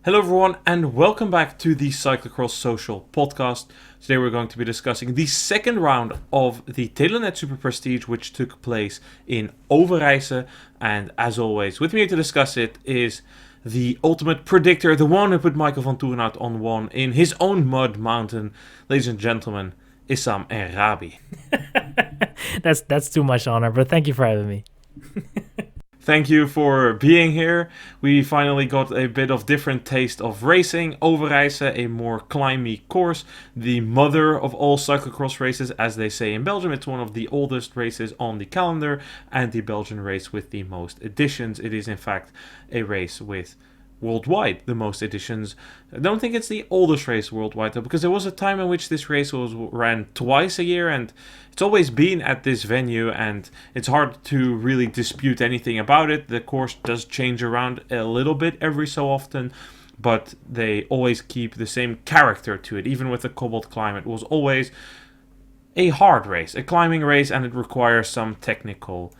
Hello everyone and welcome back to the Cyclocross Social podcast. Today we're going to be discussing the second round of the Telenet Superprestige, which took place in Overijse. And as always, with me to discuss it is the ultimate predictor, the one who put Michael Vanthourenhout on one in his own mud mountain. Ladies and gentlemen, Issam and Rabi. That's too much honor, but thank you for having me. Thank you for being here. We finally got a bit of different taste of racing. Overijse, a more climby course, the mother of all cyclocross races, as they say in Belgium. It's one of the oldest races on the calendar and the Belgian race with the most editions. It is in fact a race with worldwide the most editions. I don't think it's the oldest race worldwide though, because there was a time in which this race was ran twice a year, and it's always been at this venue, and it's hard to really dispute anything about it. The course does change around a little bit every so often, but they always keep the same character to it. Even with the cobbled climb, it was always a hard race, a climbing race, and it requires some technical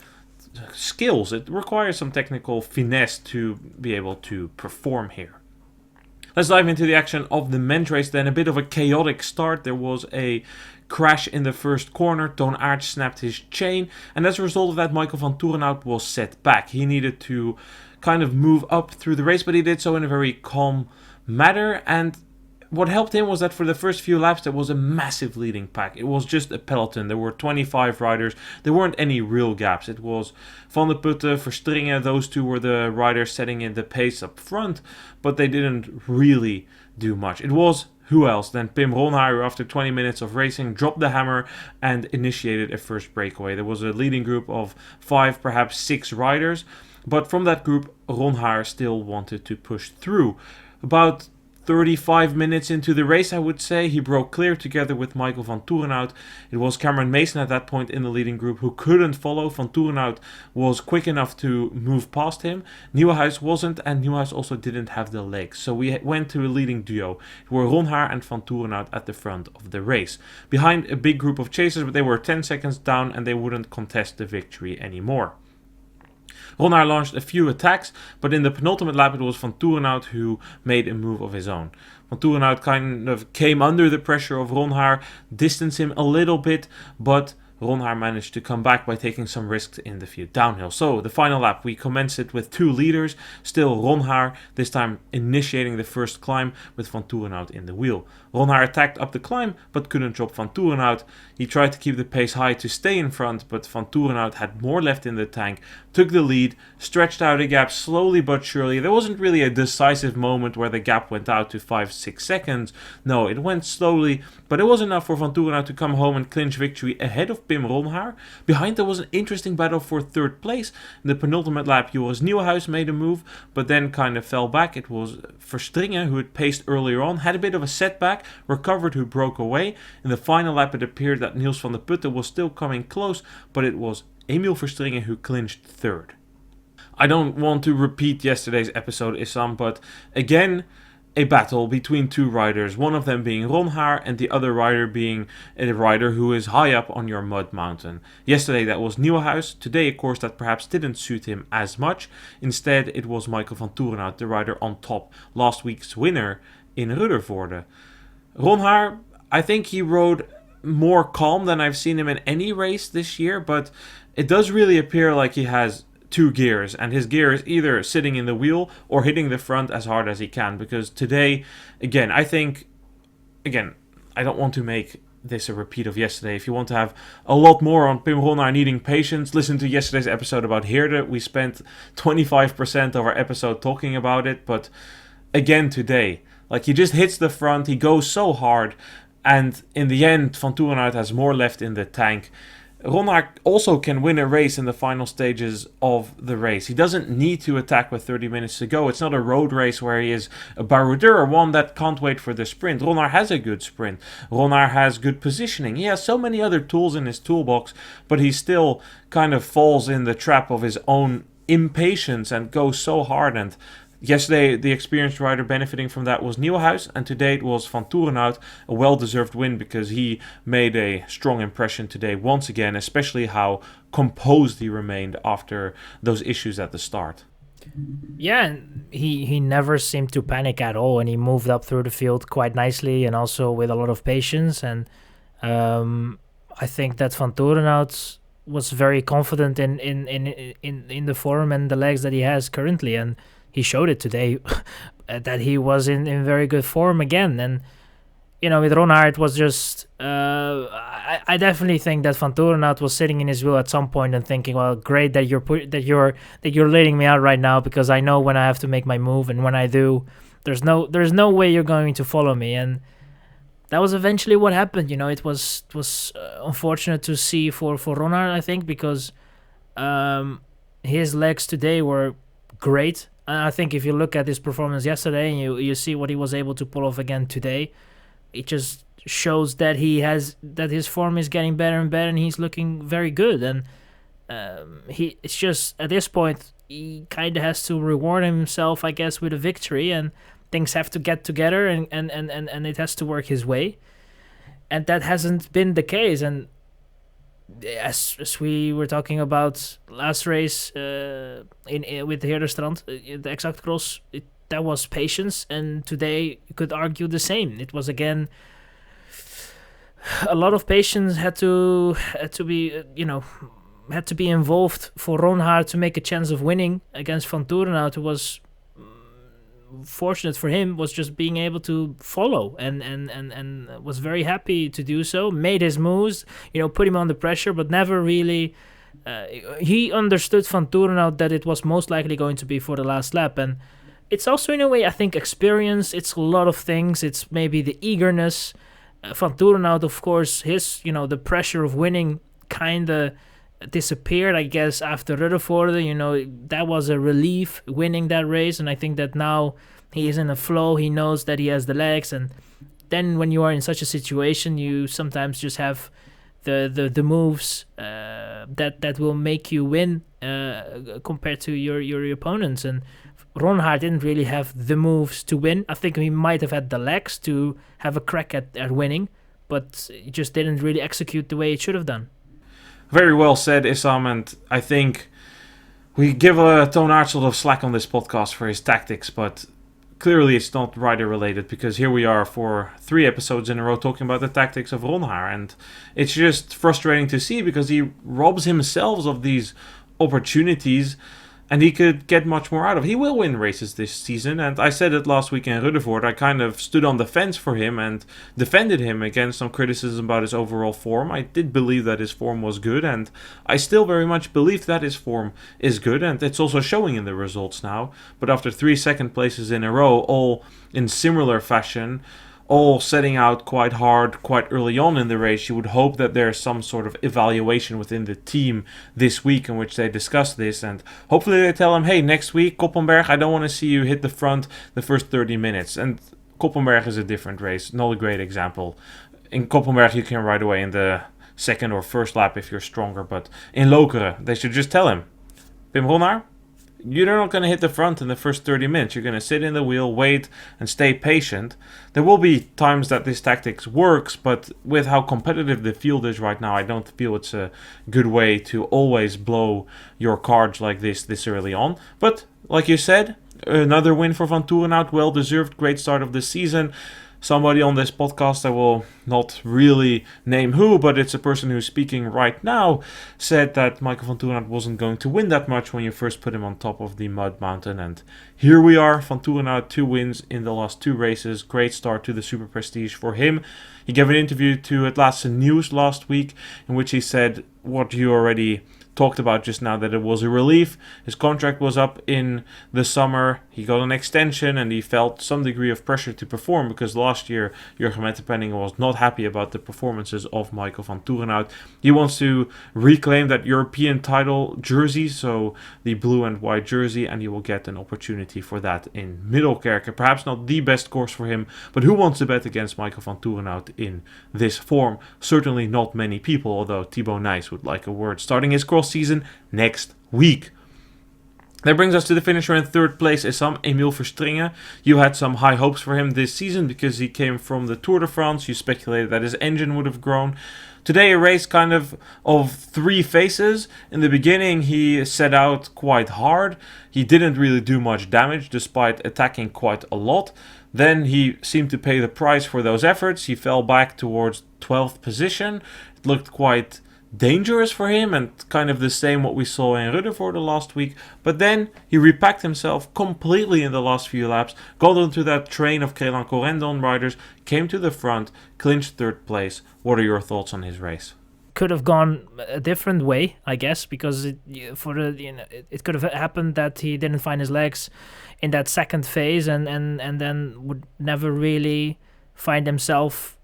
skills. It requires some technical finesse to be able to perform here. Let's dive into the action of the men's race then. A bit of a chaotic start. There was a crash in the first corner. Toon Aerts snapped his chain, and as a result of that, Michael Vanthourenhout was set back. He needed to kind of move up through the race, but he did so in a very calm manner, and what helped him was that for the first few laps there was a massive leading pack. It was just a peloton. There were 25 riders. There weren't any real gaps. It was Van der Putte, Verstringen. Those two were the riders setting in the pace up front, but they didn't really do much. It was who else than Pim Ronhaar, who after 20 minutes of racing dropped the hammer and initiated a first breakaway. There was a leading group of 5, perhaps 6 riders, but from that group Ronhaar still wanted to push through. About 35 minutes into the race, I would say, he broke clear together with Michael Vanthourenhout. It was Cameron Mason at that point in the leading group who couldn't follow. Vanthourenhout was quick enough to move past him. Nieuwenhuis wasn't, and Nieuwenhuis also didn't have the legs. So we went to a leading duo. It were Ronhaar and Vanthourenhout at the front of the race. Behind a big group of chasers, but they were 10 seconds down and they wouldn't contest the victory anymore. Ronhaar launched a few attacks, but in the penultimate lap it was Vanthourenhout who made a move of his own. Vanthourenhout kind of came under the pressure of Ronhaar, distanced him a little bit, but Ronhaar managed to come back by taking some risks in the few downhill. So the final lap, we commenced it with 2 leaders, still Ronhaar, this time initiating the first climb with Vanthourenhout in the wheel. Ronhaar attacked up the climb but couldn't drop Vanthourenhout. He tried to keep the pace high to stay in front, but Vanthourenhout had more left in the tank, took the lead, stretched out a gap slowly but surely. There wasn't really a decisive moment where the gap went out to 5-6 seconds. No, it went slowly, but it was enough for Vanthourenhout to come home and clinch victory ahead of Pim Ronhaar. Behind there was an interesting battle for third place. In the penultimate lap, Joris Nieuwenhuis made a move, but then kind of fell back. It was Verstringen, who had paced earlier on, had a bit of a setback, recovered, who broke away. In the final lap, it appeared that Niels van der Putte was still coming close, but it was Emil Verstringen who clinched third. I don't want to repeat yesterday's episode, Issam, but again, a battle between 2 riders, one of them being Ronhaar and the other rider being a rider who is high up on your mud mountain. Yesterday that was Nieuwenhuis, today a course that perhaps didn't suit him as much. Instead it was Michael Vanthourenhout, the rider on top, last week's winner in Ruddervoorde. Ronhaar, I think he rode more calm than I've seen him in any race this year, but it does really appear like he has 2 gears, and his gear is either sitting in the wheel or hitting the front as hard as he can, because today, again, I don't want to make this a repeat of yesterday. If you want to have a lot more on Pim Ronhaar needing patience, listen to yesterday's episode about Heerde. We spent 25% of our episode talking about it, but again today, like, he just hits the front, he goes so hard, and in the end, Vanthourenhout has more left in the tank. Ronhaar also can win a race in the final stages of the race. He doesn't need to attack with 30 minutes to go. It's not a road race where he is a baroudeur or one that can't wait for the sprint. Ronhaar has a good sprint. Ronhaar has good positioning. He has so many other tools in his toolbox, but he still kind of falls in the trap of his own impatience and goes so hard. And yesterday, the experienced rider benefiting from that was Nieuwenhuis, and today it was Vanthourenhout, a well-deserved win because he made a strong impression today once again, especially how composed he remained after those issues at the start. Yeah, and he never seemed to panic at all, and he moved up through the field quite nicely, and also with a lot of patience. And um, I think that Vanthourenhout was very confident in the form and the legs that he has currently, and he showed it today that he was in very good form again. And with Ronhaar, it was just. I definitely think that Vanthourenhout was sitting in his wheel at some point and thinking, "Well, great that you're letting me out right now, because I know when I have to make my move, and when I do, there's no way you're going to follow me." And that was eventually what happened. It was unfortunate to see for Ronhaar, I think, because um, his legs today were great. I think if you look at his performance yesterday and you see what he was able to pull off again today, it just shows that his form is getting better and better, and he's looking very good. And it's just at this point he kind of has to reward himself, I guess, with a victory, and things have to get together, and it has to work his way, and that hasn't been the case. And as we were talking about last race in with Heerderstrand, the Exact Cross, that was patience, and today you could argue the same. It was again a lot of patience had to be involved for Ronhaar to make a chance of winning against Vanthourenhout, who was fortunate for him, was just being able to follow and was very happy to do so, made his moves, put him under pressure, but never really he understood Vanthourenhout that it was most likely going to be for the last lap. And it's also, in a way, I think, experience. It's a lot of things. It's maybe the eagerness. Vanthourenhout, of course, the pressure of winning kind of disappeared, I guess, after Ruddervoorde. That was a relief, winning that race. And I think that now he is in a flow. He knows that he has the legs. And then when you are in such a situation, you sometimes just have the moves that will make you win compared to your opponents. And Ronhaar didn't really have the moves to win. I think he might have had the legs to have a crack at winning, but he just didn't really execute the way it should have done. Very well said, Issam, and I think we give Toon Aert sort of slack on this podcast for his tactics, but clearly it's not rider related, because here we are for 3 episodes in a row talking about the tactics of Ronhaar, and it's just frustrating to see because he robs himself of these opportunities and he could get much more out of it. He will win races this season, and I said it last week in Ruddervoorde. I kind of stood on the fence for him and defended him against some criticism about his overall form. I did believe that his form was good, and I still very much believe that his form is good, and it's also showing in the results now. But after 3 second places in a row, all in similar fashion, all setting out quite hard quite early on in the race, you would hope that there's some sort of evaluation within the team this week in which they discuss this, and hopefully they tell him, hey, next week, Koppenberg, I don't want to see you hit the front the first 30 minutes. And Koppenberg is a different race, not a great example. In Koppenberg you can ride away in the second or first lap if you're stronger, but in Lokeren they should just tell him, Pim Ronhaar, you're not going to hit the front in the first 30 minutes. You're going to sit in the wheel, wait, and stay patient. There will be times that this tactics works, but with how competitive the field is right now, I don't feel it's a good way to always blow your cards like this early on. But, like you said, another win for Vanthourenhout, well-deserved, great start of the season. Somebody on this podcast, I will not really name who, but it's a person who's speaking right now, said that Michael Vanthourenhout wasn't going to win that much when you first put him on top of the Mud Mountain. And here we are, Vanthourenhout, 2 wins in the last 2 races. Great start to the Superprestige for him. He gave an interview to Atlassian News last week in which he said what you already talked about just now, that it was a relief. His contract was up in the summer. He got an extension and he felt some degree of pressure to perform because last year Jurgen Mettepenning was not happy about the performances of Michael Vanthourenhout. He wants to reclaim that European title jersey, so the blue and white jersey, and he will get an opportunity for that in Middelkerke. Perhaps not the best course for him, but who wants to bet against Michael Vanthourenhout in this form? Certainly not many people, although Thibaut Nys would like a word. Starting his cross season next week. That brings us to the finisher in third place, Issam, Emil Verstringen. You had some high hopes for him this season because he came from the Tour de France. You speculated that his engine would have grown. Today, a race kind of three phases. In the beginning, he set out quite hard. He didn't really do much damage despite attacking quite a lot. Then he seemed to pay the price for those efforts. He fell back towards 12th position. It looked quite dangerous for him and kind of the same what we saw in Rutherford the last week. But then he repacked himself completely in the last few laps, got onto that train of Crelan Corendon riders, came to the front, clinched third place. What are your thoughts on his race? Could have gone a different way, I guess, because it could have happened that he didn't find his legs in that second phase and then would never really find himself,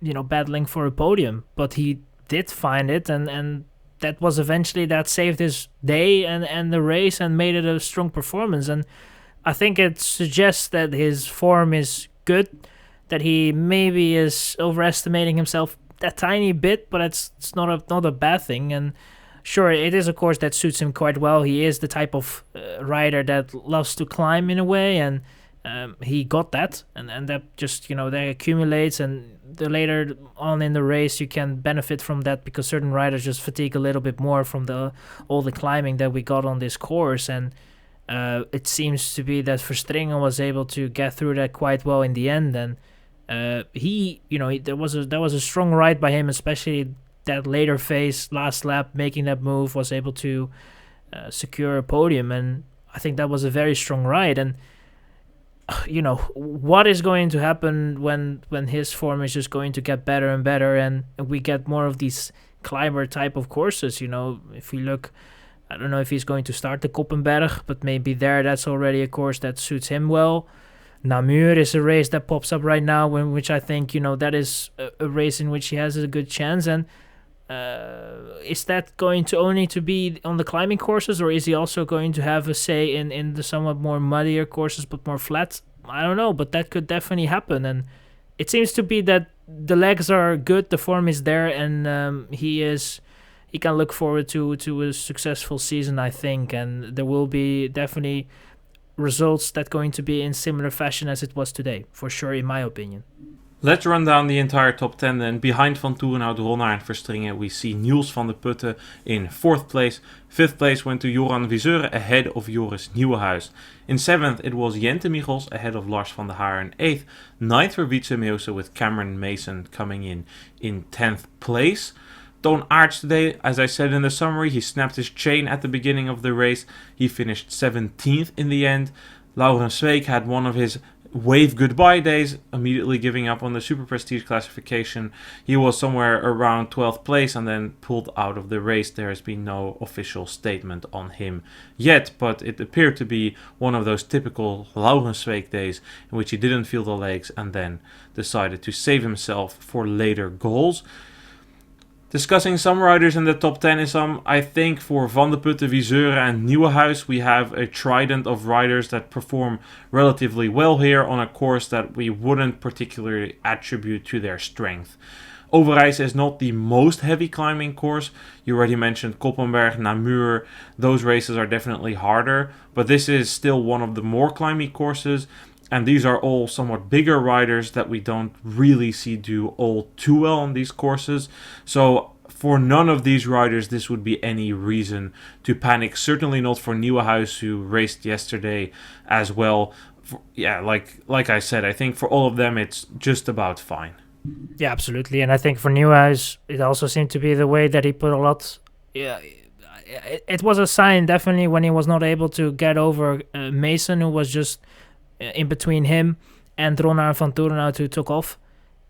battling for a podium. But he did find it, and that was eventually that saved his day and the race and made it a strong performance. And I think it suggests that his form is good, that he maybe is overestimating himself a tiny bit, but it's not a bad thing. And sure, it is a course that suits him quite well. He is the type of rider that loves to climb in a way, and he got that, and that just that accumulates, and the later on in the race you can benefit from that because certain riders just fatigue a little bit more from all the climbing that we got on this course. And it seems to be that Verstringen was able to get through that quite well in the end, and there was a strong ride by him, especially that later phase, last lap, making that move, was able to secure a podium, and I think that was a very strong ride. And what is going to happen when his form is just going to get better and better, and we get more of these climber type of courses. If we look, I don't know if he's going to start the Koppenberg, but maybe that's already a course that suits him well. Namur is a race that pops up right now, which I think that is a race in which he has a good chance. And is that going to only to be on the climbing courses, or is he also going to have a say in the somewhat more muddier courses but more flat? I don't know, but that could definitely happen. And it seems to be that the legs are good, the form is there, and he can look forward to a successful season, I think. And there will be definitely results that going to be in similar fashion as it was today, for sure, in my opinion. Let's run down the entire top 10 then. Behind Vanthourenhout, Ronhaar and Verstringen, we see Niels van der Putten in 4th place. 5th place went to Joran Viseur ahead of Joris Nieuwenhuis. In 7th it was Jente Michels ahead of Lars van der Haar in 8th. 9th for Wietse Meeuwse with Cameron Mason coming in 10th place. Toon Aerts today, as I said in the summary, he snapped his chain at the beginning of the race. He finished 17th in the end. Laurens Sweeck had one of his wave goodbye days, immediately giving up on the Superprestige classification. He was somewhere around 12th place and then pulled out of the race. There has been no official statement on him yet, but it appeared to be one of those typical Laurens Sweeck days in which he didn't feel the legs and then decided to save himself for later goals. Discussing some riders in the top 10 is I think for Van der Putten, Viseur and Nieuwenhuis, we have a trident of riders that perform relatively well here on a course that we wouldn't particularly attribute to their strength. Overijse is not the most heavy climbing course. You already mentioned Koppenberg, Namur. Those races are definitely harder, but this is still one of the more climby courses. And these are all somewhat bigger riders that we don't really see do all too well on these courses. So for none of these riders, this would be any reason to panic. Certainly not for Nieuwenhuis, who raced yesterday as well. Like I said, I think for all of them, it's just about fine. Yeah, absolutely. And I think for Nieuwenhuis, it also seemed to be the way that he put a lot... Yeah, it was a sign, definitely, when he was not able to get over Mason, who was just... in between him and Ronhaar van Vanthourenhout, who took off.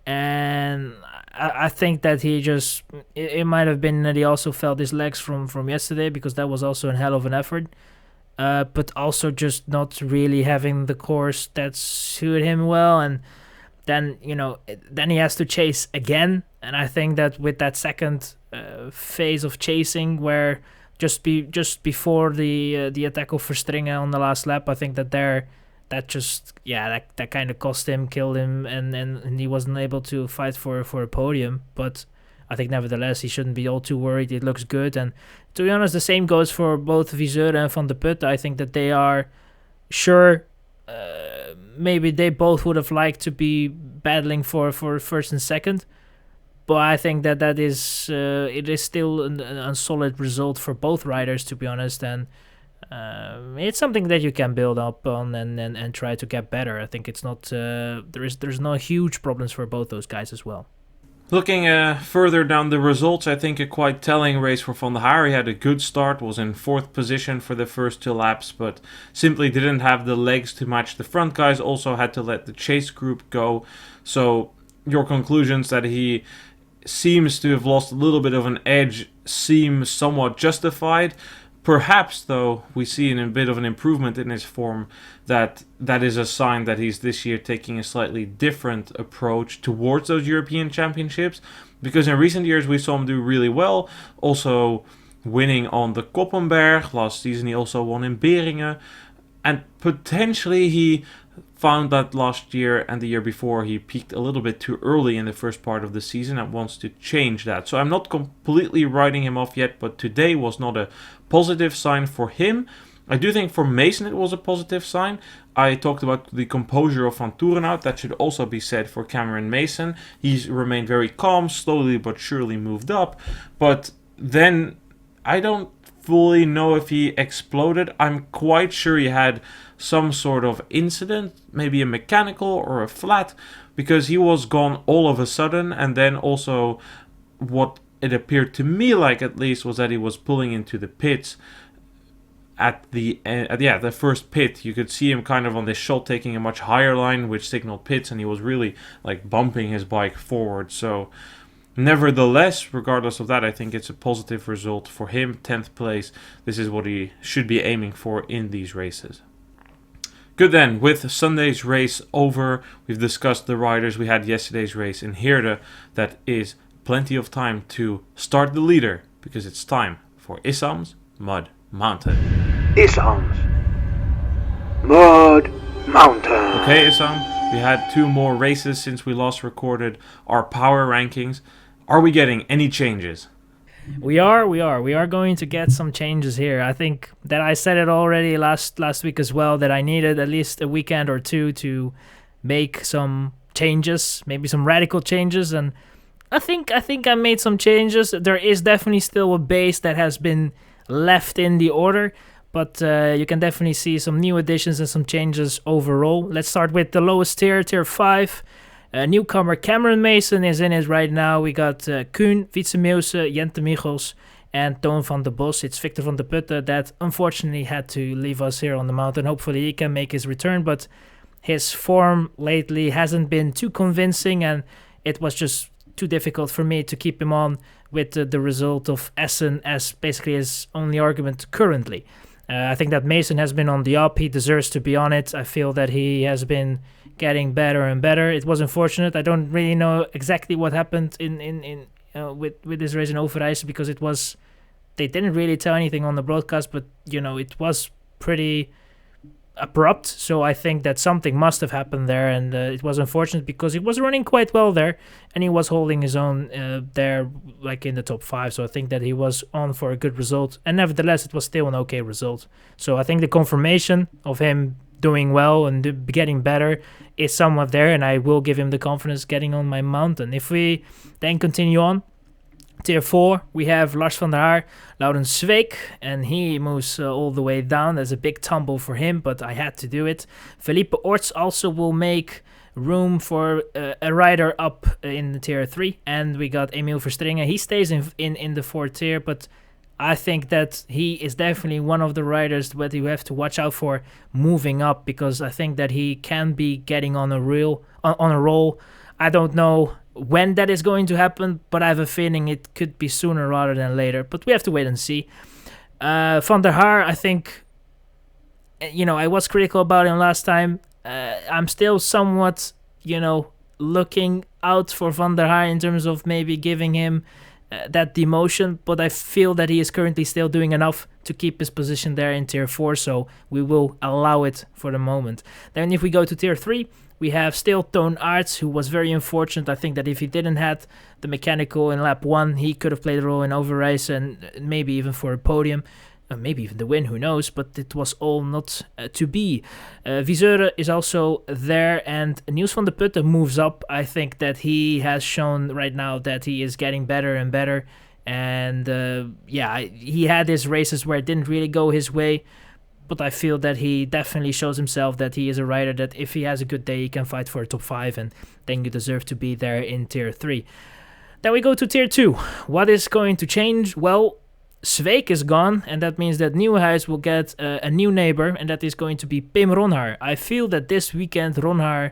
And I think that he just... It might have been that he also felt his legs from yesterday, because that was also a hell of an effort. But also just not really having the course that suited him well. And then, then he has to chase again. And I think that with that second phase of chasing, where just before the attack of Verstringen on the last lap, I think that that kind of cost him, killed him, and he wasn't able to fight for a podium. But I think nevertheless he shouldn't be all too worried. It looks good, and to be honest, the same goes for both Viseur and Van de Putte. I think that they are sure. Maybe they both would have liked to be battling for first and second, but I think that is it is still a solid result for both riders, to be honest, and it's something that you can build up on and try to get better. I think it's not there's no huge problems for both those guys as well. Looking further down the results, I think a quite telling race for Vanthourenhout. He had a good start, was in 4th position for the first 2 laps, but simply didn't have the legs to match the front guys, also had to let the chase group go. So your conclusions that he seems to have lost a little bit of an edge seem somewhat justified. Perhaps, though, we see a bit of an improvement in his form, that is a sign that he's this year taking a slightly different approach towards those European Championships, because in recent years we saw him do really well, also winning on the Koppenberg. Last season he also won in Beringen, and potentially he found that last year and the year before he peaked a little bit too early in the first part of the season and wants to change that. So I'm not completely writing him off yet, but today was not a positive sign for him. I do think for Mason it was a positive sign. I talked about the composure of Vanthourenhout. That should also be said for Cameron Mason. He's remained very calm, slowly but surely moved up. But then I don't fully know if he exploded. I'm quite sure he had some sort of incident, maybe a mechanical or a flat, because he was gone all of a sudden. And then also what it appeared to me like, at least, was that he was pulling into the pits at the end, the first pit. You could see him kind of on this shot taking a much higher line, which signaled pits, and he was really like bumping his bike forward. So nevertheless, regardless of that, I think it's a positive result for him. 10th place. This is what he should be aiming for in these races. Good then, with Sunday's race over, we've discussed the riders. We had yesterday's race in Heerde. That is plenty of time to start the leader, because it's time for Issams Mud Mountain. Issams Mud Mountain. Okay, Issam, we had 2 more races since we last recorded our power rankings. Are we getting any changes? We are going to get some changes here. I think that I said it already last week as well, that I needed at least a weekend or 2 to make some changes, maybe some radical changes, and I think I made some changes. There is definitely still a base that has been left in the order, but you can definitely see some new additions and some changes overall. Let's start with the lowest tier, tier 5. Newcomer Cameron Mason is in it right now. We got Kuhn, Wietse Meeuwse, Jente Michels, and Toon van der Bos. It's Victor van der Putte that unfortunately had to leave us here on the mountain. Hopefully he can make his return, but his form lately hasn't been too convincing, and it was just too difficult for me to keep him on with the result of Essen as basically his only argument currently. I think that Mason has been on the up. He deserves to be on it. I feel that he has been getting better and better. It was unfortunate. I don't really know exactly what happened with this race in Overijse, because they didn't really tell anything on the broadcast, but it was pretty abrupt. So I think that something must have happened there, and it was unfortunate because he was running quite well there, and he was holding his own there, like in the top 5. So I think that he was on for a good result, and nevertheless it was still an okay result. So I think the confirmation of him doing well and getting better is somewhat there, and I will give him the confidence getting on my mountain. If we then continue on, tier 4, we have Lars van der Haar, Laurens Sveek, and he moves all the way down. There's a big tumble for him, but I had to do it. Felipe Orts also will make room for a rider up in the tier 3, and we got Emil Verstringen. He stays in the 4th tier, but I think that he is definitely one of the riders that you have to watch out for moving up, because I think that he can be getting on a roll. I don't know when that is going to happen, but I have a feeling it could be sooner rather than later. But we have to wait and see. Van der Haar, I think, I was critical about him last time. I'm still somewhat, looking out for Van der Haar in terms of maybe giving him that demotion, but I feel that he is currently still doing enough to keep his position there in Tier 4, so we will allow it for the moment. Then if we go to Tier 3, we have still Toon Aerts, who was very unfortunate. I think that if he didn't have the mechanical in lap 1, he could have played a role in Overijse and maybe even for a podium. Maybe even the win, who knows, but it was all not to be. Viseur is also there, and Niels van der Putten moves up. I think that he has shown right now that he is getting better and better, and he had his races where it didn't really go his way, but I feel that he definitely shows himself that he is a rider that if he has a good day, he can fight for a top 5, and then you deserve to be there in Tier 3. Then we go to Tier 2. What is going to change? Well, Sveek is gone, and that means that Nieuwenhuis will get a new neighbor, and that is going to be Pim Ronhaar. I feel that this weekend Ronhaar,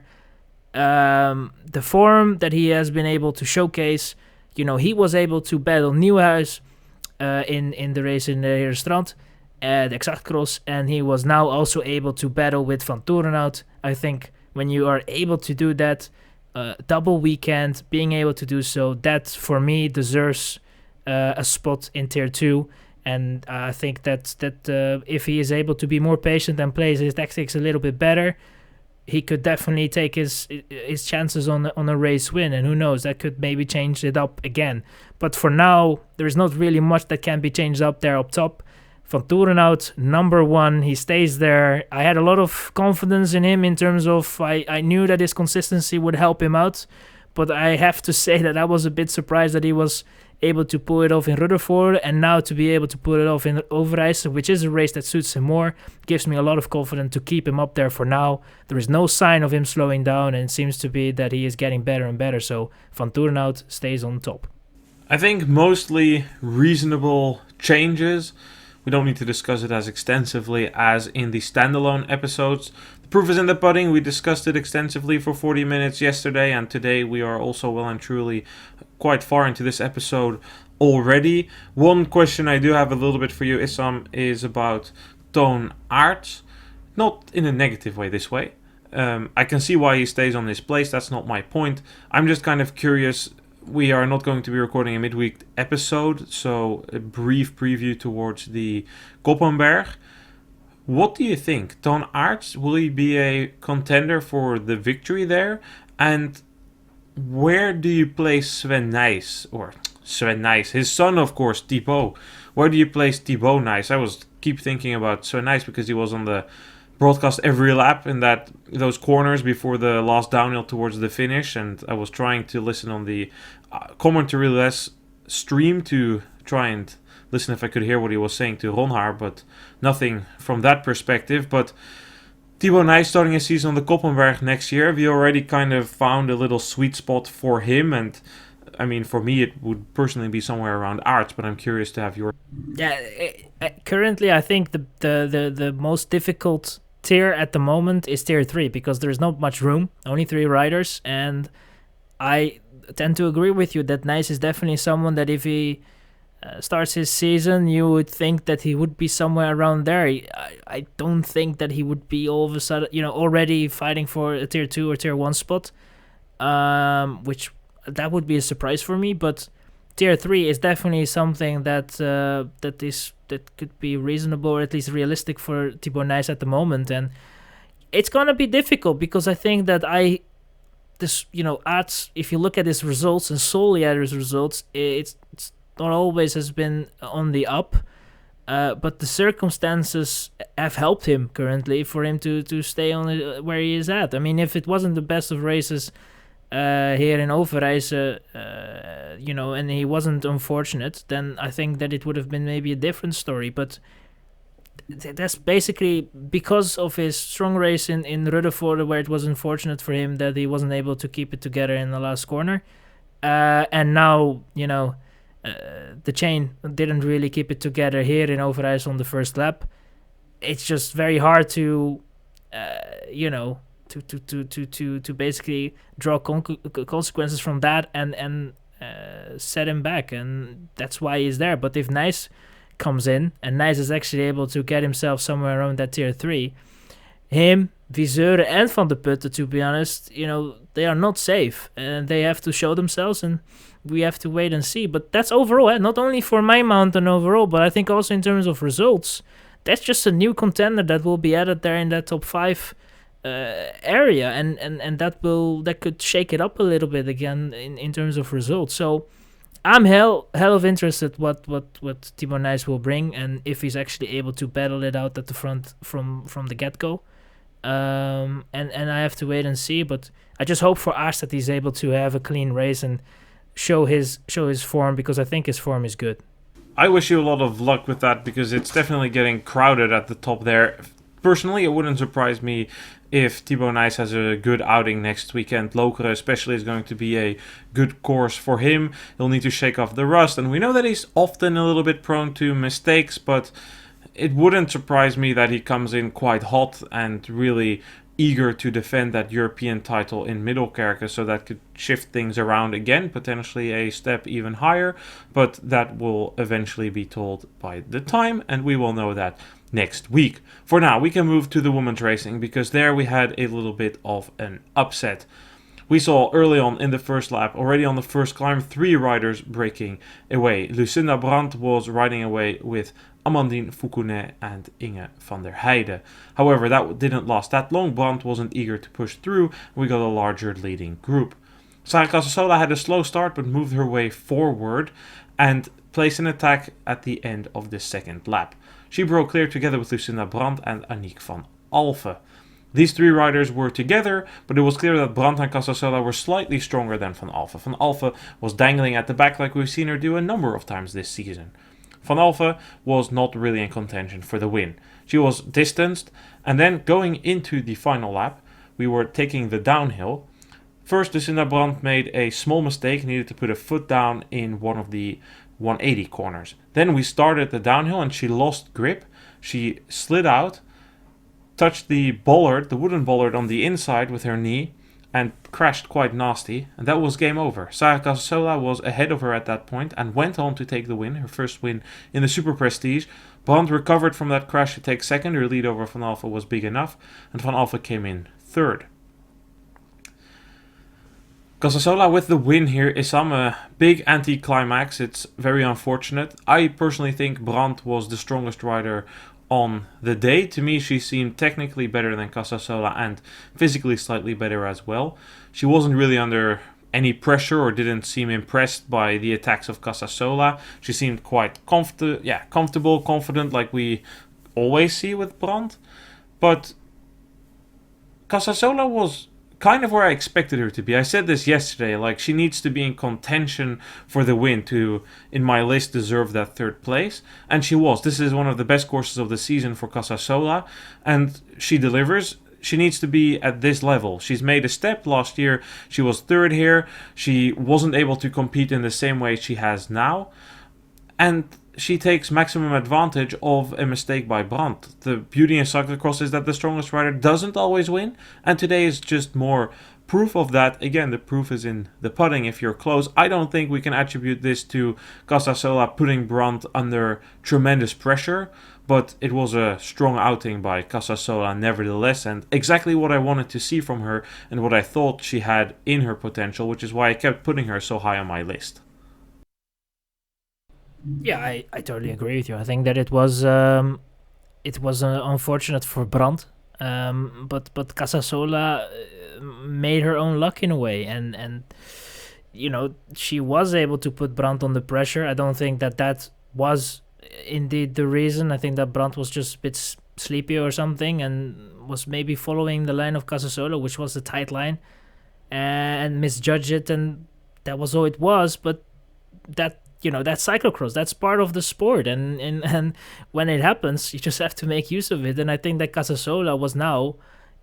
the form that he has been able to showcase, he was able to battle Nieuwenhuis in the race in the Herenstrand, the Cyclocross, and he was now also able to battle with Vanthourenhout. I think when you are able to do that, double weekend, being able to do so, that for me deserves a spot in Tier 2, and I think that if he is able to be more patient and plays his tactics a little bit better, he could definitely take his chances on a race win, and who knows, that could maybe change it up again. But for now, there is not really much that can be changed up there up top. Vanthourenhout, number 1, he stays there. I had a lot of confidence in him in terms of I knew that his consistency would help him out, but I have to say that I was a bit surprised that he was able to pull it off in Rutherford, and now to be able to pull it off in Overijse, which is a race that suits him more, gives me a lot of confidence to keep him up there for now. There is no sign of him slowing down, and it seems to be that he is getting better and better, so Vanthourenhout stays on top. I think mostly reasonable changes. We don't need to discuss it as extensively as in the standalone episodes. The proof is in the pudding. We discussed it extensively for 40 minutes yesterday, and today we are also well and truly quite far into this episode already. One question I do have a little bit for you, Issam, is about Toon Aerts. Not in a negative way this way. I can see why he stays on this place. That's not my point. I'm just kind of curious. We are not going to be recording a midweek episode, so a brief preview towards the Koppenberg. What do you think? Toon Aerts, will he be a contender for the victory there? And where do you place Sven Nys? His son, of course, Thibaut. Where do you place Thibaut Nys? I keep thinking about Sven Nys because he was on the broadcast every lap in those corners before the last downhill towards the finish, and I was trying to listen on the commentary less stream to try and listen if I could hear what he was saying to Ronhaar, but nothing from that perspective. But Thibaut Nys starting his season on the Koppenberg next year, have you already kind of found a little sweet spot for him? And I mean, for me, it would personally be somewhere around Aerts, but I'm curious to have your... Yeah, currently I think the most difficult tier at the moment is Tier 3, because there's not much room, only 3 riders, and I tend to agree with you that Nys is definitely someone that if he starts his season, you would think that he would be somewhere around there. I don't think that he would be all of a sudden, already fighting for a Tier 2 or Tier 1 spot, which that would be a surprise for me, but Tier 3 is definitely something that could be reasonable or at least realistic for Thibaut Nys at the moment, and it's gonna be difficult because I think that Aerts, if you look at his results and solely at his results, it's not always has been on the up, but the circumstances have helped him currently for him to stay on where he is at. I mean, if it wasn't the best of races here in Overijse, and he wasn't unfortunate, then I think that it would have been maybe a different story. But that's basically because of his strong race in Rutherford, where it was unfortunate for him that he wasn't able to keep it together in the last corner. And now, the chain didn't really keep it together here in Overijse on the first lap. It's just very hard to basically draw consequences from that and set him back, and that's why he's there. But if Nys comes in and Nys is actually able to get himself somewhere around that Tier 3, him, Viseur, and Van de Putte, to be honest, they are not safe, and they have to show themselves, and we have to wait and see. But that's overall, not only for my mountain overall, but I think also in terms of results. That's just a new contender that will be added there in that top 5 area, and that could shake it up a little bit again in terms of results. So I'm hell of interested what Thibaut Nys will bring, and if he's actually able to battle it out at the front from the get-go. And I have to wait and see, but I just hope for Ash that he's able to have a clean race and show his form, because I think his form is good. I wish you a lot of luck with that, because it's definitely getting crowded at the top there. Personally, it wouldn't surprise me if Thibaut Nys has a good outing next weekend. Lokeren especially is going to be a good course for him. He'll need to shake off the rust, and we know that he's often a little bit prone to mistakes, but it wouldn't surprise me that he comes in quite hot and really eager to defend that European title in Middelkerke, so that could shift things around again, potentially a step even higher, but that will eventually be told by the time, and we will know that next week. For now, we can move to the women's racing, because there we had a little bit of an upset. We saw early on in the first lap, already on the first climb, 3 riders breaking away. Lucinda Brandt was riding away with Amandine Foucounet and Inge van der Heijden. However, that didn't last that long. Brandt wasn't eager to push through. We got a larger leading group. Sarah Casasola had a slow start, but moved her way forward and placed an attack at the end of the second lap. She broke clear together with Lucinda Brandt and Aniek van Alphen. These 3 riders were together, but it was clear that Brandt and Casasola were slightly stronger than Van Alphen. Van Alphen was dangling at the back like we've seen her do a number of times this season. Van Alphen was not really in contention for the win. She was distanced, and then going into the final lap, we were taking the downhill. First, Lucinda Brandt made a small mistake, needed to put a foot down in one of the 180 corners. Then we started the downhill and she lost grip. She slid out, touched the bollard, the wooden bollard on the inside with her knee, and crashed quite nasty, and that was game over. Sarah Casasola was ahead of her at that point and went on to take the win, her first win in the Superprestige. Brandt recovered from that crash to take second. Her lead over Van Alphen was big enough, and Van Alphen came in third. Casasola with the win here. Issam, a big anti-climax. It's very unfortunate. I personally think Brandt was the strongest rider on the day. To me, she seemed technically better than Casasola and physically slightly better as well. She wasn't really under any pressure or didn't seem impressed by the attacks of Casasola. She seemed quite comfortable, confident, like we always see with Brandt. But Casasola was kind of where I expected her to be. I said this yesterday, like she needs to be in contention for the win to, in my list, deserve that third place. And she was. This is one of the best courses of the season for Casasola, and she delivers. She needs to be at this level. She's made a step. Last year she was third here. She wasn't able to compete in the same way she has now. And she takes maximum advantage of a mistake by Brandt. The beauty in cyclocross is that the strongest rider doesn't always win, and today is just more proof of that. Again, the proof is in the putting if you're close. I don't think we can attribute this to Casasola putting Brandt under tremendous pressure, but it was a strong outing by Casasola nevertheless, and exactly what I wanted to see from her and what I thought she had in her potential, which is why I kept putting her so high on my list. Yeah, I totally agree with you. I think that it was unfortunate for Brandt, but Casasola made her own luck in a way, and she was able to put Brandt under pressure. I don't think that was indeed the reason. I think that Brandt was just a bit sleepy or something, and was maybe following the line of Casasola, which was a tight line, and misjudged it, and that was all it was. But that's cyclocross. That's part of the sport, and when it happens, you just have to make use of it. And I think that Casasola was now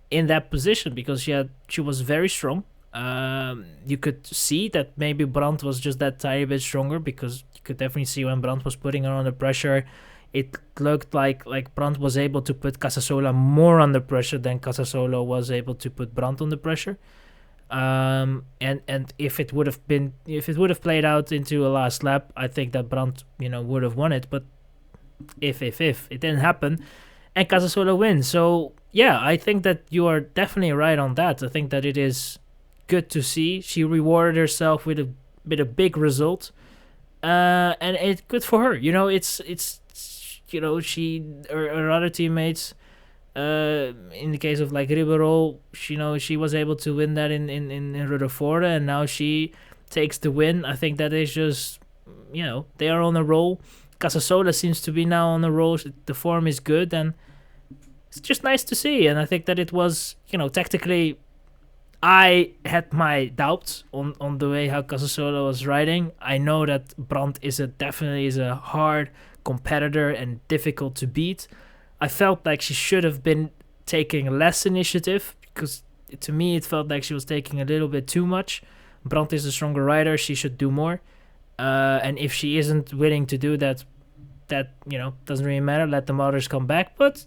in that position because she was very strong. You could see that maybe Brandt was just that tiny bit stronger, because you could definitely see when Brandt was putting her under pressure, it looked like Brandt was able to put Casasola more under pressure than Casasola was able to put Brandt under pressure. And if it would have played out into a last lap, I think that Brandt would have won it. But if it didn't happen, and Casasola wins. So yeah, I think that you are definitely right on that. I think that it is good to see. She rewarded herself with a big result, and it's good for her. It's she her other teammates. In the case of like Ribeiro, she was able to win that in Ruddervoorde, and now she takes the win. I think that is just they are on a roll. Casasola seems to be now on a roll. The form is good, and it's just nice to see. And I think that it was tactically, I had my doubts on the way how Casasola was riding. I know that Brandt definitely is a hard competitor and difficult to beat. I felt like she should have been taking less initiative, because to me it felt like she was taking a little bit too much. Brandt is a stronger rider. She should do more. And if she isn't willing to do that, doesn't really matter. Let the mothers come back. But,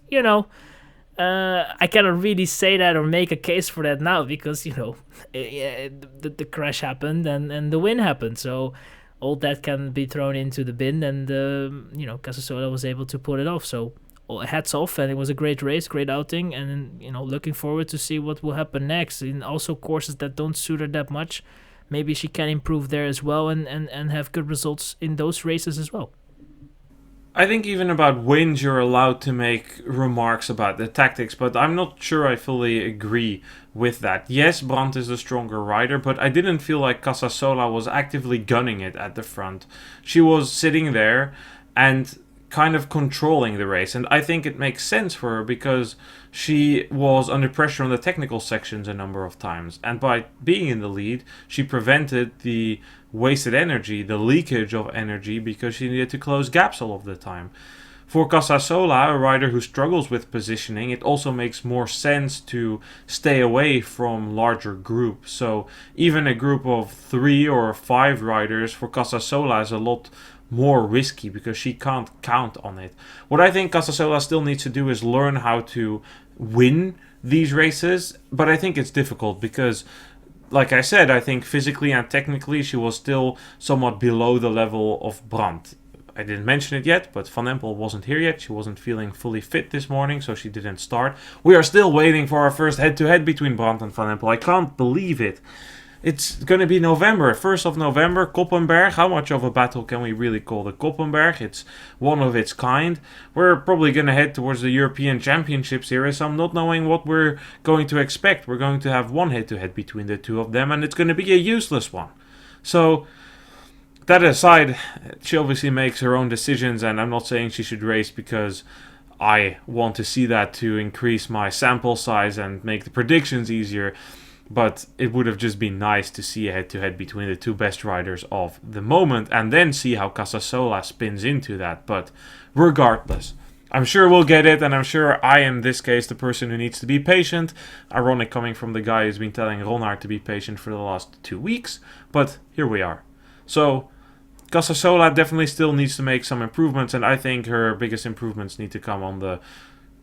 I cannot really say that or make a case for that now, because, the crash happened and the win happened. So all that can be thrown into the bin, and, Casasola was able to pull it off. So hats off, and it was a great race, great outing, and, looking forward to see what will happen next. In also courses that don't suit her that much, maybe she can improve there as well and have good results in those races as well. I think even about wins, you're allowed to make remarks about the tactics, but I'm not sure I fully agree with that. Yes, Brandt is the stronger rider, but I didn't feel like Casasola was actively gunning it at the front. She was sitting there and kind of controlling the race, and I think it makes sense for her because she was under pressure on the technical sections a number of times, and by being in the lead she prevented the wasted energy, the leakage of energy, because she needed to close gaps all of the time. For Casasola, a rider who struggles with positioning, it also makes more sense to stay away from larger groups. So even a group of 3 or 5 riders for Casasola is a lot more risky because she can't count on it. What I think Casasola still needs to do is learn how to win these races, but I think it's difficult because, like I said, I think physically and technically she was still somewhat below the level of Brandt. I didn't mention it yet, but Van Empel wasn't here yet. She wasn't feeling fully fit this morning, so she didn't start. We are still waiting for our first head-to-head between Brandt and Van Empel. I can't believe it. It's going to be November, 1st of November, Koppenberg. How much of a battle can we really call the Koppenberg? It's one of its kind. We're probably going to head towards the European Championships here, as I'm not knowing what we're going to expect. We're going to have one head-to-head between the two of them, and it's going to be a useless one. So, that aside, she obviously makes her own decisions, and I'm not saying she should race because I want to see that to increase my sample size and make the predictions easier. But it would have just been nice to see a head-to-head between the two best riders of the moment and then see how Casasola spins into that. But regardless, I'm sure we'll get it, and I'm sure I am, in this case, the person who needs to be patient. Ironic coming from the guy who's been telling Ronhaar to be patient for the last 2 weeks, but here we are. So, Casasola definitely still needs to make some improvements, and I think her biggest improvements need to come on the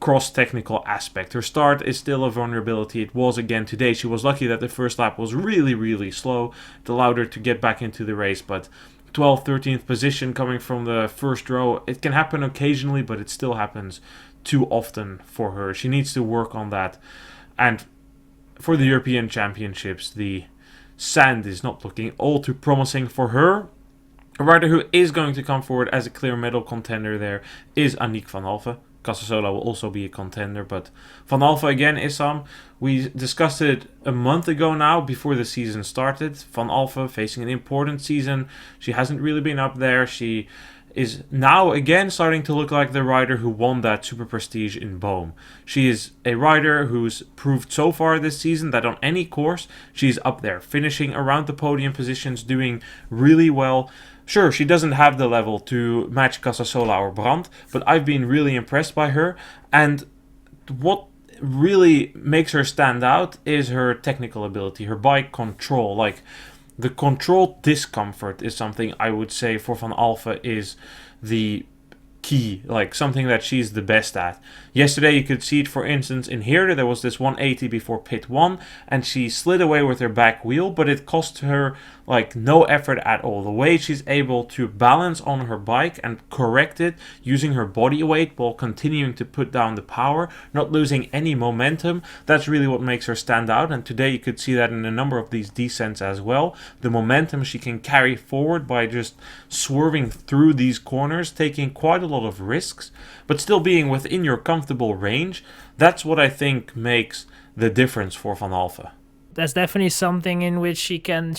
cross-technical aspect. Her start is still a vulnerability. It was again today. She was lucky that the first lap was really, really slow. It allowed her to get back into the race, but 12th, 13th position coming from the first row, it can happen occasionally, but it still happens too often for her. She needs to work on that. And for the European Championships, the sand is not looking all too promising for her. A rider who is going to come forward as a clear medal contender there is Aniek van Halve. Casasola will also be a contender, but Van Halve again, Issam. We discussed it a month ago now, before the season started. Van Halve facing an important season. She hasn't really been up there. She is now again starting to look like the rider who won that Superprestige in Boom. She is a rider who's proved so far this season that on any course, she's up there, finishing around the podium positions, doing really well. Sure, she doesn't have the level to match Casasola or Brandt, but I've been really impressed by her. And what really makes her stand out is her technical ability, her bike control. Like, the control discomfort is something I would say for Van Halve is the key, like something that she's the best at. Yesterday you could see it, for instance, in here. There was this 180 before pit 1 and she slid away with her back wheel, but it cost her like no effort at all. The way she's able to balance on her bike and correct it using her body weight while continuing to put down the power, not losing any momentum, that's really what makes her stand out. And today you could see that in a number of these descents as well. The momentum she can carry forward by just swerving through these corners, taking quite a lot of risks, but still being within your comfortable range. That's what I think makes the difference for Van Alphen. That's definitely something in which she can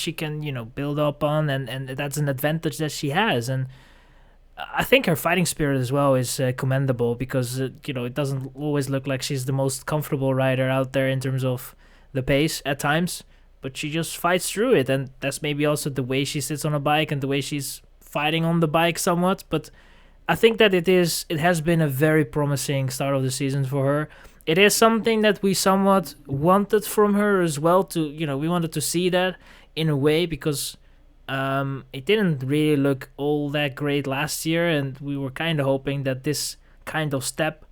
build up on, and that's an advantage that she has. And I think her fighting spirit as well is commendable, because it doesn't always look like she's the most comfortable rider out there in terms of the pace at times, but she just fights through it. And that's maybe also the way she sits on a bike and the way she's fighting on the bike somewhat. But I think that it has been a very promising start of the season for her. It is something that we somewhat wanted from her as well, we wanted to see that in a way, because it didn't really look all that great last year, and we were kind of hoping that this kind of step,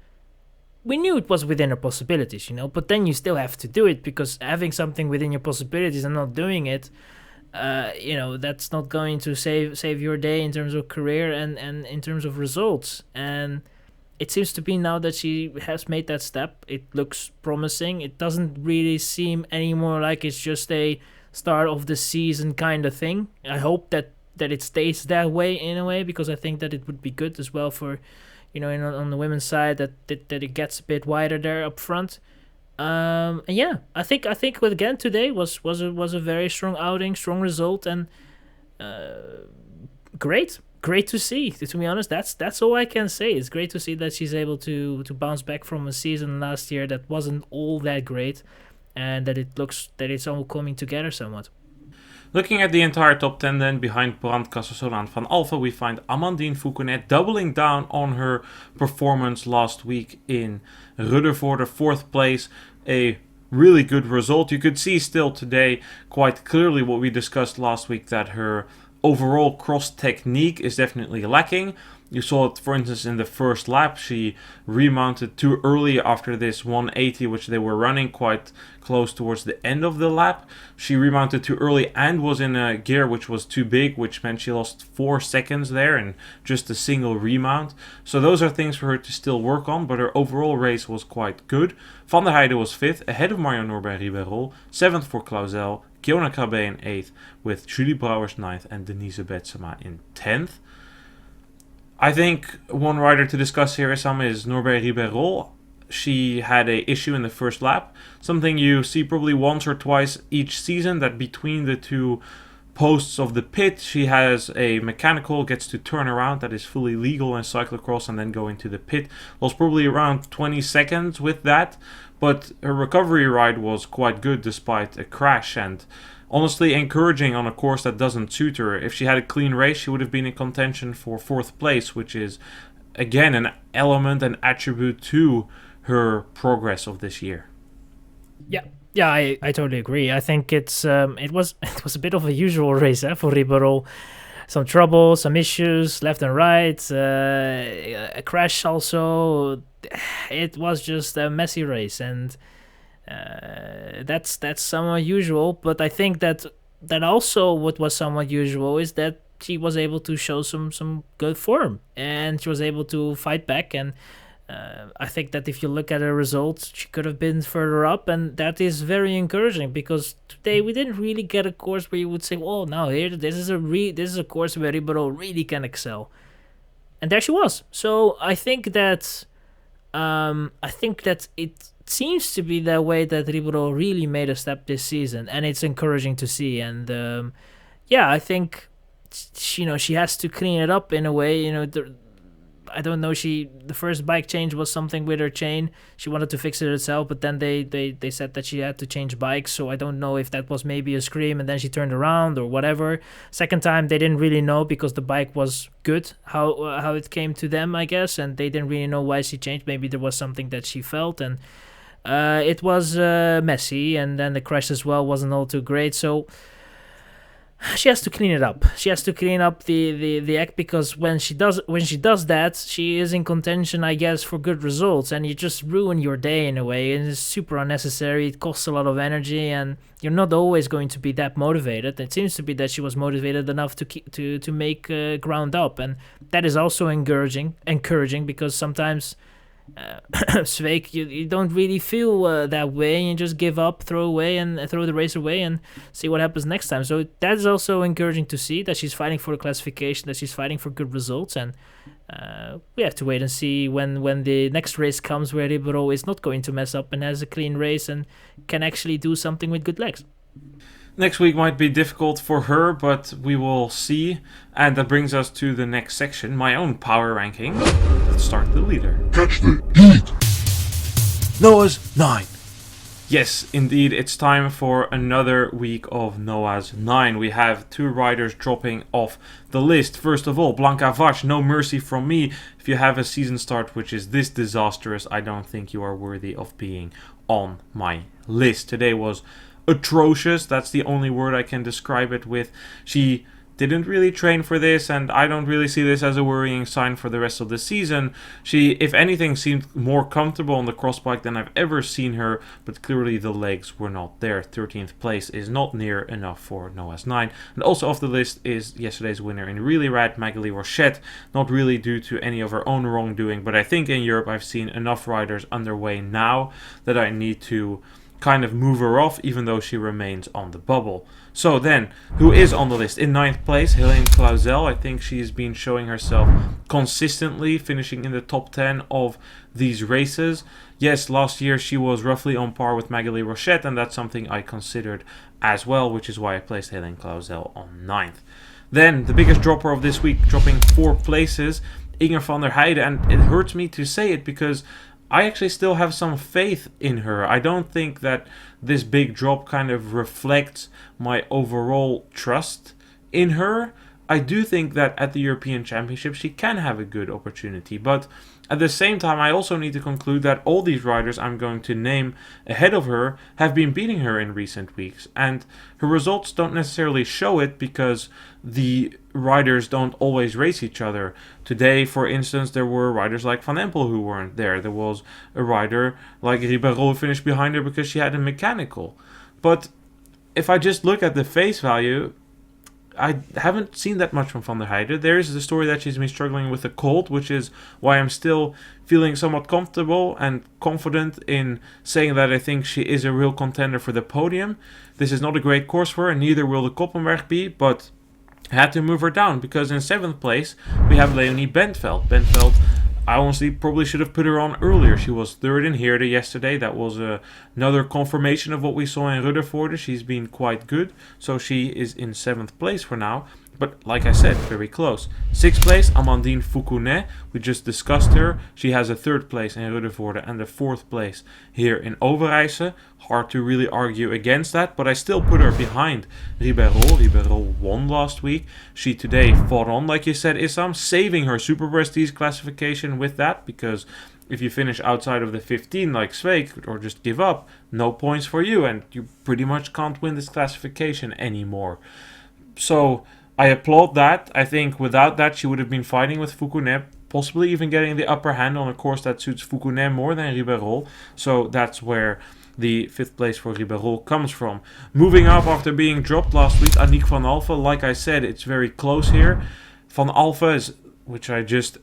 we knew it was within our possibilities, but then you still have to do it, because having something within your possibilities and not doing it, that's not going to save your day in terms of career and in terms of results. And it seems to be now that she has made that step. It looks promising. It doesn't really seem anymore like it's just a start of the season kind of thing. I hope that it stays that way in a way, because I think that it would be good as well for, on the women's side, that it gets a bit wider there up front. And yeah, I think again today was a very strong outing, strong result, and great to see. To be honest, that's all I can say. It's great to see that she's able to bounce back from a season last year that wasn't all that great, and that it looks that it's all coming together somewhat. Looking at the entire top 10 then, behind Brand, Casasola and Van Alphen, we find Amandine Fouquenet doubling down on her performance last week in Ruddervoorde, 4th place, a really good result. You could see still today quite clearly what we discussed last week, that her overall cross technique is definitely lacking. You saw it, for instance, in the first lap. She remounted too early after this 180, which they were running quite close towards the end of the lap. She remounted too early and was in a gear which was too big, which meant she lost 4 seconds there in just a single remount. So those are things for her to still work on, but her overall race was quite good. Van der Heijden was 5th, ahead of Marion Norbert-Ribeyrolles, 7th for Clauzel, Kiona Krabbe in 8th, with Julie Brouwers 9th and Denise Betsema in 10th. I think one rider to discuss here, Issam, is Norbert-Ribeyrolles. She had an issue in the first lap, something you see probably once or twice each season, that between the two posts of the pit she has a mechanical, gets to turn around. That is fully legal in cyclocross, and then go into the pit. Lost probably around 20 seconds with that, but her recovery ride was quite good despite a crash, and honestly encouraging on a course that doesn't suit her. If she had a clean race, she would have been in contention for 4th place, which is again an element and attribute to her progress of this year. Yeah, I totally agree. I think it was a bit of a usual race for Ribeyrolles. Some trouble, some issues left and right, a crash also. It was just a messy race, and that's somewhat usual. But I think that also what was somewhat usual is that she was able to show some good form, and she was able to fight back. And I think that if you look at her results, she could have been further up, and that is very encouraging, because today we didn't really get a course where you would say, "Oh, now here this is a course where Ribeyrolles really can excel," and there she was. So I think that it seems to be the way that Ribeyrolles really made a step this season, and it's encouraging to see. And I think she has to clean it up in a way. I don't know. The first bike change was something with her chain. She wanted to fix it herself, but then they said that she had to change bikes. So I don't know if that was maybe a scream and then she turned around or whatever. Second time they didn't really know, because the bike was good how it came to them, I guess, and they didn't really know why she changed. Maybe there was something that she felt, and it was messy, and then the crash as well wasn't all too great. So she has to clean it up. She has to clean up the act, because when she does that, she is in contention, I guess, for good results, and you just ruin your day in a way, and it's super unnecessary. It costs a lot of energy, and you're not always going to be that motivated. It seems to be that she was motivated enough to make ground up, and that is also encouraging because sometimes. Sveik, you don't really feel that way, and you just give up, throw the race away, and see what happens next time. So that's also encouraging to see that she's fighting for the classification, that she's fighting for good results, and we have to wait and see when the next race comes, where Ribeiro is not going to mess up and has a clean race and can actually do something with good legs. Next week might be difficult for her, but we will see. And that brings us to the next section, my own power ranking. Let's start the leader. Catch the heat! Noah's 9. Yes, indeed, it's time for another week of Noah's 9. We have 2 riders dropping off the list. First of all, Blanca Vash, no mercy from me. If you have a season start which is this disastrous, I don't think you are worthy of being on my list. Today was atrocious. That's the only word I can describe it with. She didn't really train for this, and I don't really see this as a worrying sign for the rest of the season. She, if anything, seemed more comfortable on the crossbike than I've ever seen her, but clearly the legs were not there. 13th place is not near enough for Noah's 9. And also off the list is yesterday's winner in Really Rad, Magali Rochette, not really due to any of her own wrongdoing, but I think in Europe I've seen enough riders underway now that I need to kind of move her off, even though she remains on the bubble. So then, who is on the list? In 9th place, Helene Clauzel. I think she has been showing herself consistently, finishing in the top 10 of these races. Yes, last year she was roughly on par with Magali Rochette, and that's something I considered as well, which is why I placed Helene Clauzel on 9th. Then, the biggest dropper of this week, dropping 4 places, Inger van der Heijden, and it hurts me to say it because I actually still have some faith in her. I don't think that this big drop kind of reflects my overall trust in her. I do think that at the European Championship she can have a good opportunity, but at the same time I also need to conclude that all these riders I'm going to name ahead of her have been beating her in recent weeks, and her results don't necessarily show it because the riders don't always race each other. Today, for instance, there were riders like Van Empel who weren't there. There was a rider like Ribeiro who finished behind her because she had a mechanical. But if I just look at the face value, I haven't seen that much from Van der Heijden. There is the story that she's been struggling with a cold, which is why I'm still feeling somewhat comfortable and confident in saying that I think she is a real contender for the podium. This is not a great course for her, and neither will the Koppenberg be, but I had to move her down because in 7th place we have Leonie Bentveld. Bentveld, I honestly probably should have put her on earlier. She was 3rd in Heerde yesterday. That was another confirmation of what we saw in Ruddervoorde. She's been quite good. So she is in 7th place for now. But like I said, very close. 6th place, Amandine Foucounet. We just discussed her. She has a 3rd place in Ruddervoorde and a 4th place here in Overijse. Hard to really argue against that, but I still put her behind Ribeiro. Ribeiro won last week. She today fought on, like you said, Issam, saving her Superprestige classification with that, because if you finish outside of the 15 like Sveik, or just give up, no points for you, and you pretty much can't win this classification anymore. So I applaud that. I think without that she would have been fighting with Foucounet, possibly even getting the upper hand on a course that suits Foucounet more than Ribeiro. So that's where the 5th place for Ribeiro comes from. Moving up after being dropped last week, Aniek van Alphen. Like I said, it's very close here. Van Alphen is, which I just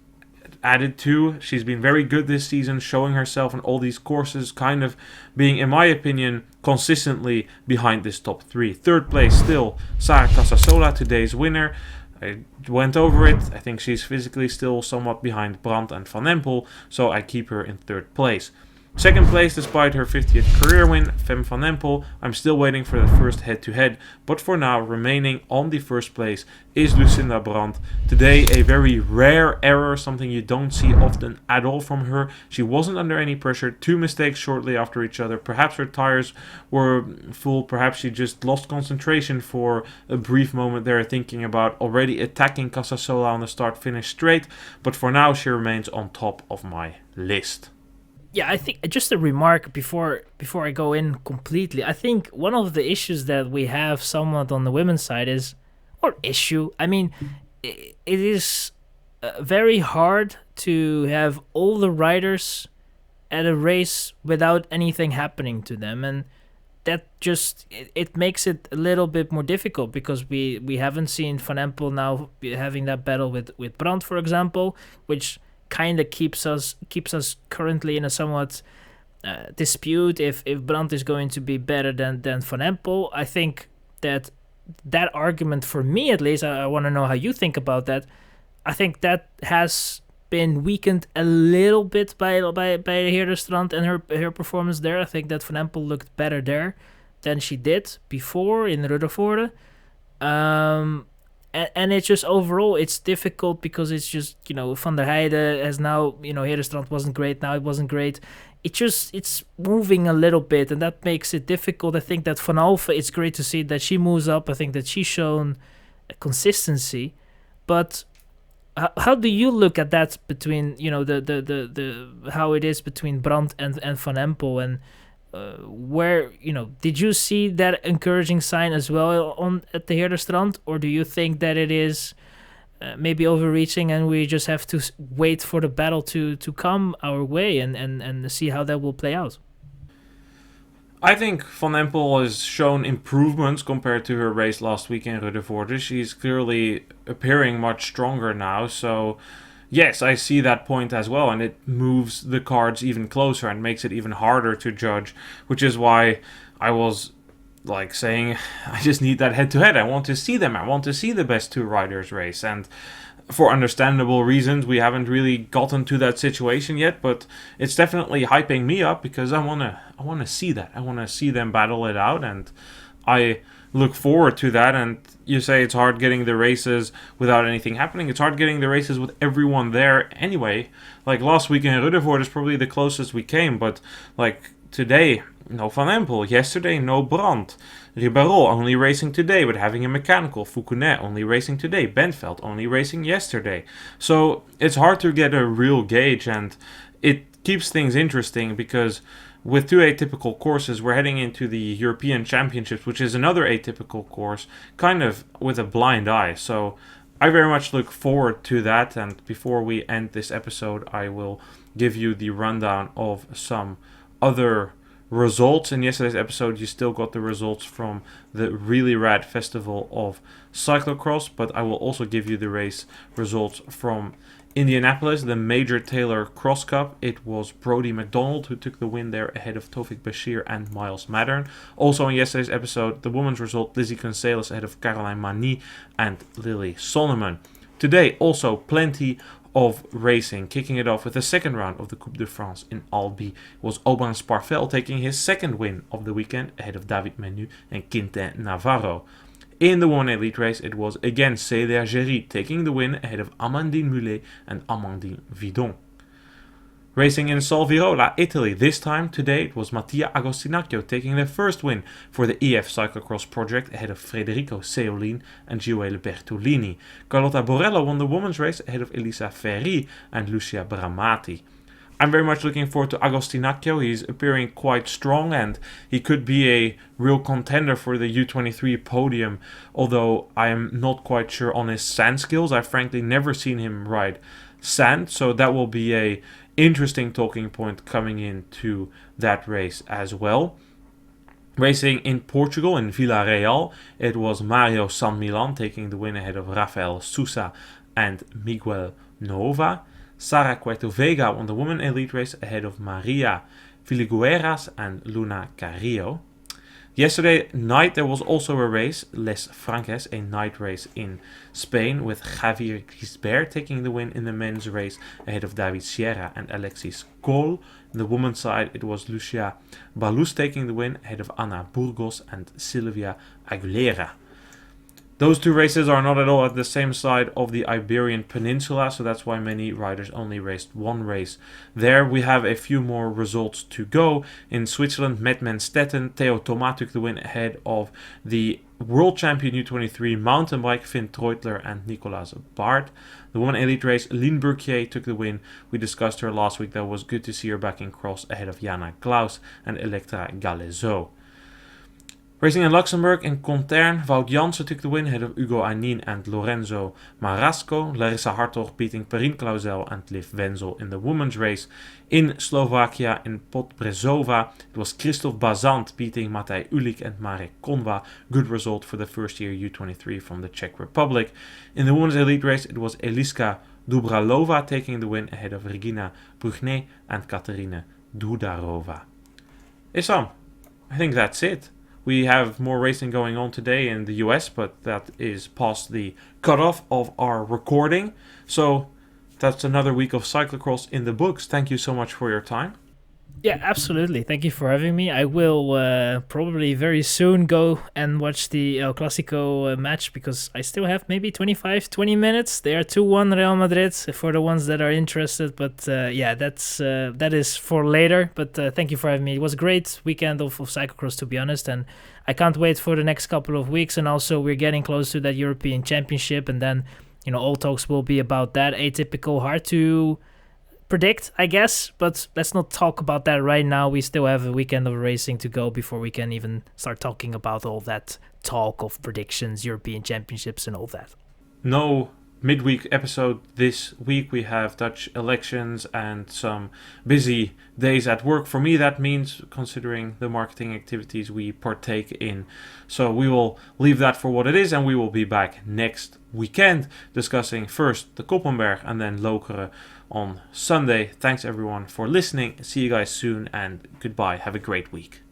added to, she's been very good this season, showing herself in all these courses, kind of being, in my opinion, consistently behind this top 3. 3rd place still, Sarah Casasola, today's winner. I went over it. I think she's physically still somewhat behind Brandt and Van Empel, so I keep her in 3rd place. 2nd place, despite her 50th career win, Fem Van Empel. I'm still waiting for the first head-to-head, but for now, remaining on the 1st place is Lucinda Brandt. Today, a very rare error, something you don't see often at all from her. She wasn't under any pressure. 2 mistakes shortly after each other. Perhaps her tires were full. Perhaps she just lost concentration for a brief moment there, thinking about already attacking Casasola on the start-finish straight. But for now, she remains on top of my list. Yeah, I think just a remark before I go in completely. I think one of the issues that we have somewhat on the women's side is or issue. I mean, it is very hard to have all the riders at a race without anything happening to them, and that just it makes it a little bit more difficult because we haven't seen Van Empel now having that battle with Brandt, for example, which kind of keeps us currently in a somewhat dispute if Brandt is going to be better than Van Empel. I think that argument, for me at least, I want to know how you think about that. I think that has been weakened a little bit by Heerdestrand and her performance there. I think that Van Empel looked better there than she did before in Ruddervoorde. And it's just overall, it's difficult because it's just, Van der Heijden has now, Heerdestrand wasn't great, now it wasn't great. It's moving a little bit, and that makes it difficult. I think that Van Alphen, it's great to see that she moves up. I think that she's shown consistency, but how do you look at that between, the how it is between Brandt and Van Empel, and where, did you see that encouraging sign as well at the Heerdestrand, or do you think that it is maybe overreaching and we just have to wait for the battle to come our way and see how that will play out? I think Van Empel has shown improvements compared to her race last week in Ruddervoorde. She's clearly appearing much stronger now, so yes, I see that point as well, and it moves the cards even closer and makes it even harder to judge, which is why I was saying I just need that head-to-head. I want to see them. I want to see the best two riders race, and for understandable reasons, we haven't really gotten to that situation yet, but it's definitely hyping me up because I wanna see that. I wanna see them battle it out, and I look forward to that. And you say it's hard getting the races without anything happening. It's hard getting the races with everyone there anyway. Like last week in Ruddervoorde is probably the closest we came, but today, no Van Empel. Yesterday, no Brandt. Ribeiro only racing today, but having a mechanical. Foucounet only racing today. Bentveld only racing yesterday. So it's hard to get a real gauge, and it keeps things interesting because with two atypical courses, we're heading into the European Championships, which is another atypical course, kind of with a blind eye. So I very much look forward to that, and before we end this episode, I will give you the rundown of some other results. In yesterday's episode, you still got the results from the really rad festival of cyclocross, but I will also give you the race results from Indianapolis, the Major Taylor Cross Cup. It was Brody McDonald who took the win there ahead of Tofik Bashir and Miles Maddern. Also in yesterday's episode, the women's result, Lizzie Gonzalez ahead of Caroline Mani and Lily Sonneman. Today, also plenty of racing. Kicking it off with the second round of the Coupe de France in Albi was Aubin Sparvel taking his second win of the weekend ahead of David Menu and Quintin Navarro. In the one elite race, it was again Célia Géry taking the win ahead of Amandine Mulet and Amandine Vidon. Racing in Solvirola, Italy, this time today it was Mattia Agostinacchio taking their first win for the EF Cyclocross project ahead of Federico Seolin and Gioele Bertolini. Carlotta Borello won the women's race ahead of Elisa Ferri and Lucia Bramati. I'm very much looking forward to Agostinacchio. He's appearing quite strong and he could be a real contender for the U23 podium, although I am not quite sure on his sand skills. I've frankly never seen him ride sand, so that will be a interesting talking point coming into that race as well. Racing in Portugal, in Villarreal, it was Mario San Milan taking the win ahead of Rafael Sousa and Miguel Nova. Sara Cueto Vega won the women elite race ahead of Maria Filigueras and Luna Carrillo. Yesterday night there was also a race, Les Franques, a night race in Spain with Javier Gisbert taking the win in the men's race ahead of David Sierra and Alexis Cole. On the women's side it was Lucia Balus taking the win ahead of Ana Burgos and Silvia Aguilera. Those two races are not at all at the same side of the Iberian Peninsula, so that's why many riders only raced one race. There we have a few more results to go. In Switzerland, Mettmann-Stetten, Theo Thomas took the win ahead of the world champion U23 mountain bike Finn Treutler and Nicolas Baart. The women elite race, Lynn Burquier took the win. We discussed her last week. That was good to see her back in cross ahead of Jana Klaus and Electra Galezo. Racing in Luxembourg, in Comtern, Wout Jansen took the win ahead of Ugo Anin and Lorenzo Marasco. Larissa Hartog beating Perrine Clauzel and Liv Wenzel in the women's race. In Slovakia, in Podbrezova, it was Christophe Bazant beating Matej Ulik and Marek Konva. Good result for the first year U23 from the Czech Republic. In the women's elite race, it was Eliska Dubralova taking the win ahead of Regina Bruchnet and Katerine Dudarova. Issam, I think that's it. We have more racing going on today in the US, but that is past the cutoff of our recording. So that's another week of cyclocross in the books. Thank you so much for your time. Yeah, absolutely. Thank you for having me. I will probably very soon go and watch the El Clasico match because I still have maybe 20 minutes. They are 2-1 Real Madrid for the ones that are interested. But that is for later. But thank you for having me. It was a great weekend of cyclocross, to be honest. And I can't wait for the next couple of weeks. And also we're getting close to that European Championship. And then, all talks will be about that. Atypical, hard to predict, I guess, but let's not talk about that right now. We still have a weekend of racing to go before we can even start talking about all that talk of predictions, European Championships and all that. No midweek episode this week. We have Dutch elections and some busy days at work. For me, that means considering the marketing activities we partake in. So we will leave that for what it is, and we will be back next weekend discussing first the Koppenberg and then Lokeren on Sunday. Thanks everyone for listening. See you guys soon, and goodbye. Have a great week.